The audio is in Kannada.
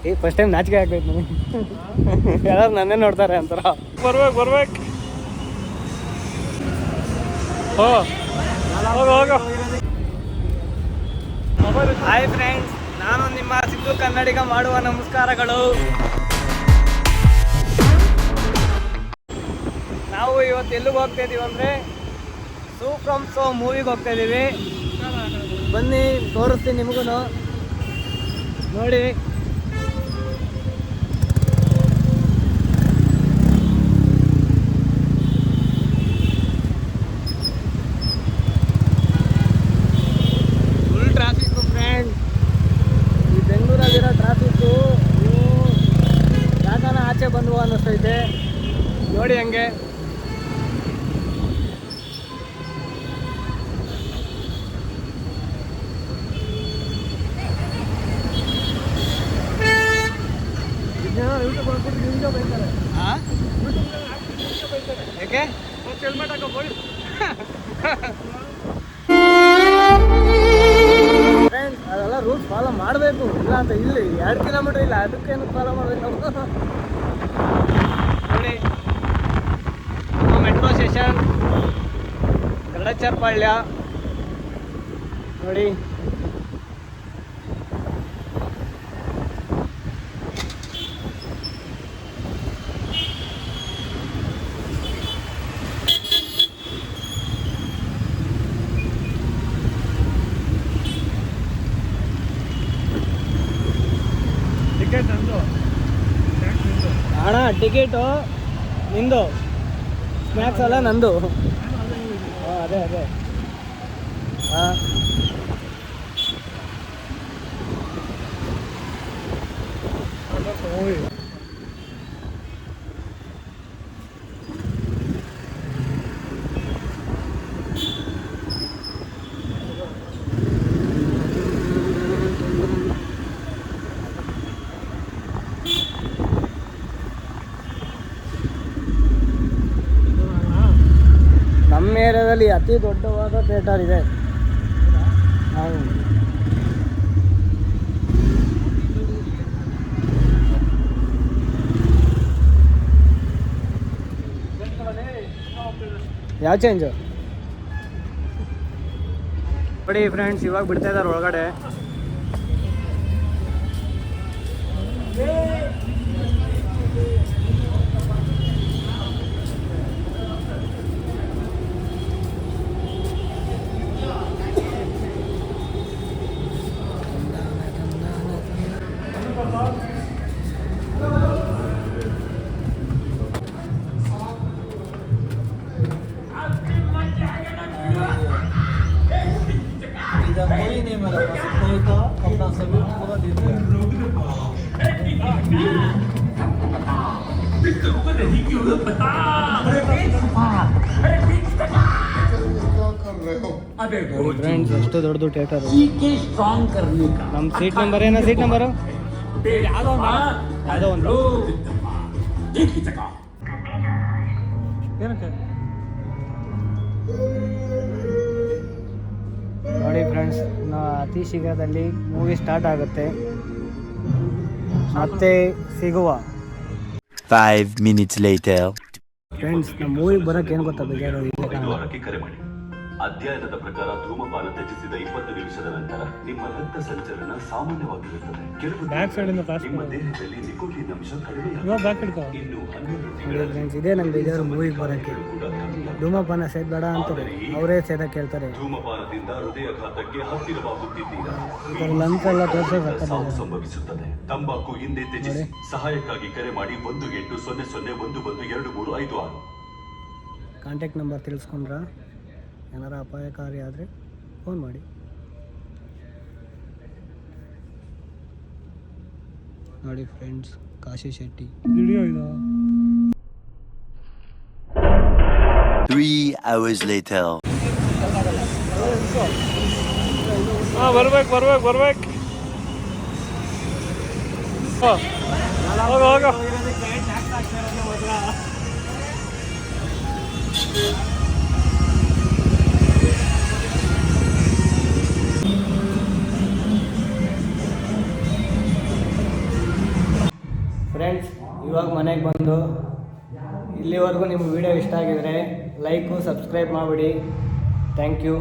ಈಗ ಫಸ್ಟ್ ಟೈಮ್ ನಾಚಿಕೆ ಆಗ್ತೈತೆ ನನಗೆ. ಎಲ್ಲರೂ ನನ್ನೇ ನೋಡ್ತಾರೆ ಅಂತಾರ. ಬರ್ಬೇಕು ಹಾಯ್ ಫ್ರೆಂಡ್ಸ್, ನಾನು ನಿಮ್ಮ ಸಿದ್ದು ಕನ್ನಡಿಗ ಮಾಡುವ ನಮಸ್ಕಾರಗಳು. ನಾವು ಇವತ್ತು ಎಲ್ಲಿಗೆ ಹೋಗ್ತಾ ಇದೀವಿ ಅಂದರೆ ಸೂ ಫ್ರಮ್ ಸೋ ಮೂವಿಗೆ ಹೋಗ್ತಾ ಇದ್ದೀವಿ. ಬನ್ನಿ ತೋರಿಸ್ತೀನಿ ನಿಮಗೂ ನೋಡಿ. Full traffic friend. ಈ ಬೆಂಗಳೂರಲ್ಲಿರೋ ಟ್ರಾಫಿಕ್ಕು ಯಾಕನ ಆಚೆ ಬಂದ್ವು ಅನ್ನಿಸ್ತೈತೆ ನೋಡಿ. ಹಂಗೆ ಯಾಕೆ ಹೆಲ್ಮೆಟ್ ಹಾಕೋಬೋದು ಫ್ರೆಂಡ್ಸ್. ಅದೆಲ್ಲ ರೂಲ್ಸ್ ಫಾಲೋ ಮಾಡಬೇಕು, ಇಲ್ಲ ಅಂತ ಇಲ್ಲಿ 2 ಕಿಲೋಮೀಟರ್ ಇಲ್ಲ, ಅದಕ್ಕೇನು ಫಾಲೋ ಮಾಡಬೇಕು ನೋಡಿ. ಮೆಟ್ರೋ ಸ್ಟೇಷನ್ ಗರುಡಾಚಾರ್ಪಾಳ್ಯ ನೋಡಿ. ಅಣ್ಣ ಟಿಕೆಟು ನಿಂದು, ಸ್ನ್ಯಾಕ್ಸ್ ಎಲ್ಲ ನಂದು. ಅದೇ ಹಾಂ. ನಮ್ಮ ಏರಿಯಾದಲ್ಲಿ ಅತಿ ದೊಡ್ಡವಾದ ಥಿಯೇಟರ್ ಇದೆ. ಯಾವ ಚೇಂಜು ನೋಡಿ ಫ್ರೆಂಡ್ಸ್, ಇವಾಗ ಬಿಡ್ತಾ ಇದ್ದಾರೆ ಒಳಗಡೆ. ಫ್ರೆಂಡ್ಸ್, ಅಷ್ಟು ದೊಡ್ಡದು ಥಿಯೇಟರ್. ನಮ್ಮ ಸೀಟ್ ನಂಬರ್ ಏನೋ, ಸೀಟ್ ನಂಬರು ಯಾವುದೋ ಒಂದು ನೋಡಿ ಫ್ರೆಂಡ್ಸ್. ಅತಿ ಶೀಘ್ರದಲ್ಲಿ ಮೂವಿ ಸ್ಟಾರ್ಟ್ ಆಗುತ್ತೆ, ಮತ್ತೆ ಸಿಗುವ. 5 minutes later. ಫ್ರೆಂಡ್ಸ್, ನಮ್ಮ ಮೂವಿಗೆ ಬರೋಕ್ಕೆ ಏನು ಗೊತ್ತಾ ಬೇಜಾರು. ಅಧ್ಯಯನದ ಪ್ರಕಾರ ಧೂಮಪಾನ ತ್ಯಜಿಸಿದ 20 ನಿಮಿಷದ ನಂತರ ನಿಮ್ಮ ರಕ್ತ ಸಂಚಲನ ಸಾಮಾನ್ಯವಾಗಿರುತ್ತದೆ. ಕೆಲವು ನಿಮ್ಮ ದೇಹದಲ್ಲಿ ನಿಕೋಟಿನ್ ಅಂಶ ಕಡಿಮೆಯಾಗುತ್ತದೆ. ಇನ್ನು 12 ಫ್ರೆಂಡ್ಸ್, ಇದೇ ನಮ್ಮ ಬೇಜಾರು ಮೂವಿಗೆ ಬರೋಕ್ಕೆ. ಧೂಮಪಾನ ಸೇದಬೇಡ ಅಂತಾರೆ, ಅವರೇ ಸೇದ ಕೇಳ್ತಾರೆ. ಧೂಮಪಾನದಿಂದ ಹೃದಯಾಘಾತಕ್ಕೆ ಹತ್ತಿರವಾಗುತ್ತಿದ್ದೀರಾ. ಇದರ ಲಂಚ್ ಎಲ್ಲ ತೋರಿಸೋದು ಸಾವು ಸಂಭವಿಸುತ್ತದೆ. ತಂಬಾಕು ಹಿಂದೆ ತ್ಯಜಿಸಿ. ಸಹಾಯಕ್ಕಾಗಿ ಕರೆ ಮಾಡಿ 1800112356. ಕಾಂಟ್ಯಾಕ್ಟ್ ನಂಬರ್ ತಿಳಿಸ್ಕೊಂಡ್ರ ಏನಾರ ಅಪಾಯಕಾರಿ ಆದರೆ ಫೋನ್ ಮಾಡಿ. ನೋಡಿ ಫ್ರೆಂಡ್ಸ್, ಕಾಶಿ ಶೆಟ್ಟಿ ವಿಡಿಯೋ ಇದು. 3 hours later. ಬರ್ಬೇಕು ಹೋಗ. ಫ್ರೆಂಡ್ಸ್, ಇವಾಗ ಮನೆಗೆ ಬಂದು ಇಲ್ಲಿವರೆಗೂ ನಿಮ್ಗೆ ವಿಡಿಯೋ ಇಷ್ಟ ಆಗಿದರೆ ಲೈಕು ಸಬ್ಸ್ಕ್ರೈಬ್ ಮಾಡಿಬಿಡಿ. Thank you.